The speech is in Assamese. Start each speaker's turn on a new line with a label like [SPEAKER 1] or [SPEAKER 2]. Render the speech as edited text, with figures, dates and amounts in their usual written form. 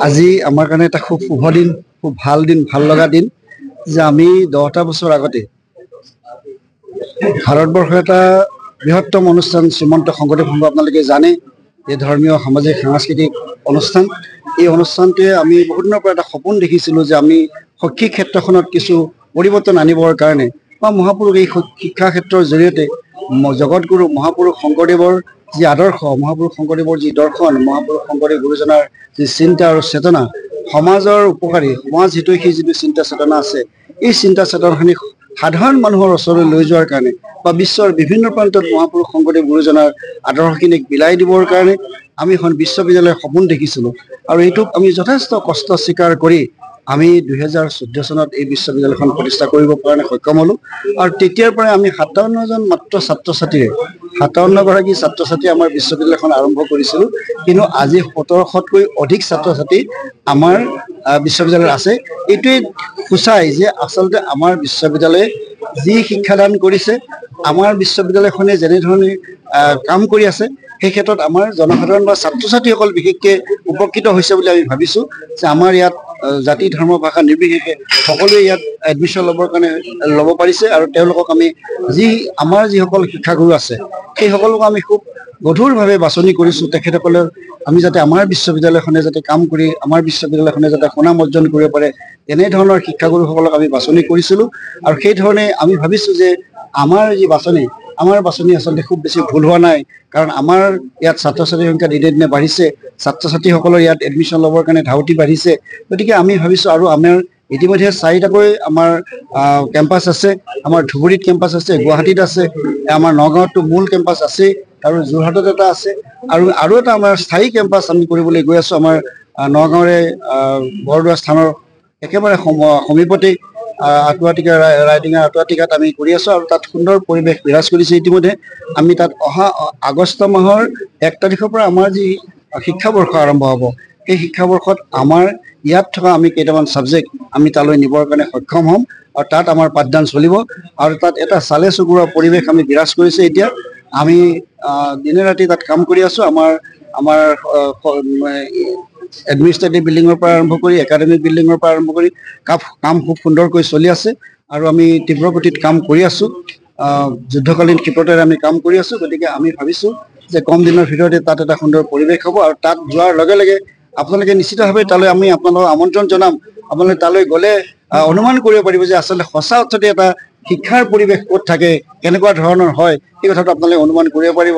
[SPEAKER 1] আজি আমাৰ কাৰণে এটা খুব শুভ দিন, খুব ভাল দিন, ভাল লগা দিন যে আমি 10টা বছৰ আগতে ভাৰতবৰ্ষৰ এটা বৃহত্তম অনুষ্ঠান শ্ৰীমন্ত শংকৰদেৱ সংঘ, আপোনালোকে জানে এই ধৰ্মীয় সামাজিক সাংস্কৃতিক অনুষ্ঠান। এই অনুষ্ঠানটোৱে আমি বহুত দিনৰ পৰা এটা সপোন দেখিছিলোঁ যে আমি শৈক্ষিক ক্ষেত্ৰখনত কিছু পৰিৱৰ্তন আনিবৰ কাৰণে বা মহাপুৰুষ এই শিক্ষা ক্ষেত্ৰৰ জৰিয়তে জগতগুৰু মহাপুৰুষ শংকৰদেৱৰ যি আদৰ্শ, মহাপুৰুষ শংকৰদেৱৰ যি দৰ্শন, মহাপুৰুষ শংকৰদেৱ গুৰুজনাৰ যি চিন্তা আৰু চেতনা, সমাজৰ উপকাৰী, সমাজ হিতৈষী যিটো চিন্তা চেতনা আছে, এই চিন্তা চেতনাখিনি সাধাৰণ মানুহৰ ওচৰলৈ লৈ যোৱাৰ কাৰণে বা বিশ্বৰ বিভিন্ন প্ৰান্তত মহাপুৰুষ শংকৰদেৱ গুৰুজনাৰ আদৰ্শখিনিক বিলাই দিবৰ কাৰণে আমি এখন বিশ্ববিদ্যালয়ৰ সপোন দেখিছিলোঁ। আৰু এইটোক আমি যথেষ্ট কষ্ট স্বীকাৰ কৰি আমি 2014 চনত এই বিশ্ববিদ্যালয়খন প্ৰতিষ্ঠা কৰিব কাৰণে সক্ষম হ'লোঁ। আৰু তেতিয়াৰ পৰাই আমি 57জন মাত্ৰ ছাত্ৰ ছাত্ৰীৰে 57গৰাকী ছাত্ৰ ছাত্ৰী আমাৰ বিশ্ববিদ্যালয়খন আৰম্ভ কৰিছিলোঁ। কিন্তু আজি 1700তকৈ অধিক ছাত্ৰ ছাত্ৰী আমাৰ বিশ্ববিদ্যালয়ত আছে। এইটোৱে সূচায় যে আচলতে আমাৰ বিশ্ববিদ্যালয়ে যি শিক্ষাদান কৰিছে, আমাৰ বিশ্ববিদ্যালয়খনে যেনেধৰণে কাম কৰি আছে, সেই ক্ষেত্ৰত আমাৰ জনসাধাৰণ বা ছাত্ৰ ছাত্ৰীসকল বিশেষকৈ উপকৃত হৈছে বুলি আমি ভাবিছোঁ যে আমাৰ ইয়াত জাতি ধৰ্ম ভাষা নিৰ্বিশেষে সকলোৱে ইয়াত এডমিশ্যন ল'বৰ কাৰণে ল'ব পাৰিছে। আৰু তেওঁলোকক আমি আমাৰ যিসকল শিক্ষাগুৰু আছে সেই সকলোকে আমি খুব গধুৰভাৱে বাছনি কৰিছোঁ। তেখেতসকলৰ আমি যাতে আমাৰ বিশ্ববিদ্যালয়খনে যাতে কাম কৰি আমাৰ বিশ্ববিদ্যালয়খনে যাতে সুনাম অৰ্জন কৰিব পাৰে, তেনেধৰণৰ শিক্ষাগুৰুসকলক আমি বাছনি কৰিছিলোঁ। আৰু সেইধৰণে আমি ভাবিছোঁ যে আমাৰ বাছনি আচলতে খুব বেছি ভুল হোৱা নাই, কাৰণ আমাৰ ইয়াত ছাত্ৰ ছাত্ৰীৰ সংখ্যা দিনে দিনে বাঢ়িছে, ছাত্ৰ ছাত্ৰীসকলৰ ইয়াত এডমিশ্যন ল'বৰ কাৰণে ধাউতি বাঢ়িছে। গতিকে আমি ভাবিছোঁ, আৰু আমাৰ ইতিমধ্যে 4টাকৈ আমাৰ কেম্পাছ আছে। আমাৰ ধুবুৰীত কেম্পাছ আছে, গুৱাহাটীত আছে, আমাৰ নগাঁৱতো মূল কেম্পাছ আছে, আৰু যোৰহাটত এটা আছে, আৰু এটা আমাৰ স্থায়ী কেম্পাছ আমি কৰিবলৈ গৈ আছোঁ আমাৰ নগাঁৱৰে বৰদোৱা স্থানৰ একেবাৰে সমীপতেই আঁতুৱাটিকা, ৰাইডিঙৰ আঁতুৱাটিকাত আমি কৰি আছোঁ। আৰু তাত সুন্দৰ পৰিৱেশ বিৰাজ কৰিছে। ইতিমধ্যে আমি তাত অহা আগষ্ট মাহৰ 1 তাৰিখৰ পৰা আমাৰ যি শিক্ষাবৰ্ষ আৰম্ভ হ'ব, সেই শিক্ষাবৰ্ষত আমাৰ ইয়াত থকা আমি কেইটামান ছাবজেক্ট আমি তালৈ নিবৰ কাৰণে সক্ষম হ'ম। আৰু তাত আমাৰ পাঠদান চলিব, আৰু তাত এটা চালে চকুৰোৱা পৰিৱেশ আমি বিৰাজ কৰিছে। এতিয়া আমি দিনে ৰাতি তাত কাম কৰি আছোঁ। আমাৰ এডমিনিষ্ট্ৰেটিভ বিল্ডিঙৰ পৰা আৰম্ভ কৰি একাডেমিক বিল্ডিঙৰ পৰা আৰম্ভ কৰি কাম খুব সুন্দৰকৈ চলি আছে, আৰু আমি তীব্ৰ গতিত কাম কৰি আছোঁ। যুদ্ধকালীন ক্ষিপ্ৰতাৰে আমি কাম কৰি আছোঁ। গতিকে আমি ভাবিছোঁ যে কম দিনৰ ভিতৰতে তাত এটা সুন্দৰ পৰিৱেশ হ'ব। আৰু তাত যোৱাৰ লগে লগে আপোনালোকে নিশ্চিতভাৱে তালৈ আমি আপোনালোকক আমন্ত্ৰণ জনাম। আপোনালোকে তালৈ গ'লে অনুমান কৰিব পাৰিব যে আচলতে সঁচা অৰ্থতে এটা শিক্ষাৰ পৰিৱেশ ক'ত থাকে, কেনেকুৱা ধৰণৰ হয়, সেই কথাটো আপোনালোকে অনুমান কৰিব পাৰিব।